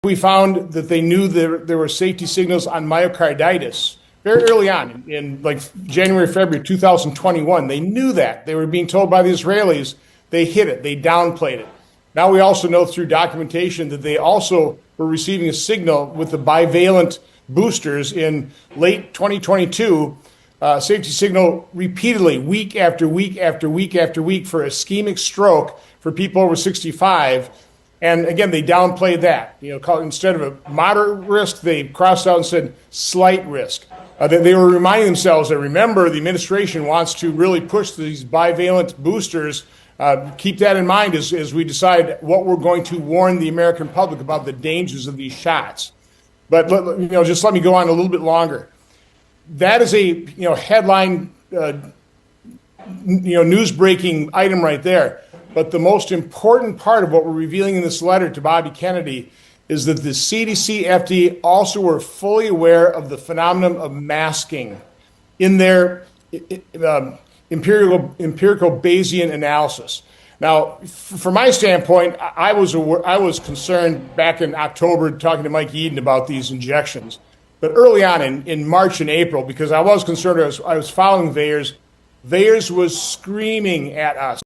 We found that they knew there were safety signals on myocarditis very early on in like January, February 2021. They knew that. They were being told by the Israelis. They hid it. They downplayed it. Now we also know through documentation that they also were receiving a signal with the bivalent boosters in late 2022, safety signal repeatedly, week after week after week after week for ischemic stroke for people over 65. And again, they downplayed that. Instead of a moderate risk, they crossed out and said slight risk. They were reminding themselves that, remember, the administration wants to really push these bivalent boosters. Keep that in mind as we decide what we're going to warn the American public about the dangers of these shots. But just let me go on a little bit longer. That is a headline, news-breaking item right there. But the most important part of what we're revealing in this letter to Bobby Kennedy is that the CDC, FDA also were fully aware of the phenomenon of masking in their empirical Bayesian analysis. Now, from my standpoint, I was concerned back in October talking to Mike Eden about these injections. But early on in March and April, because I was concerned, I was following VAERS was screaming at us.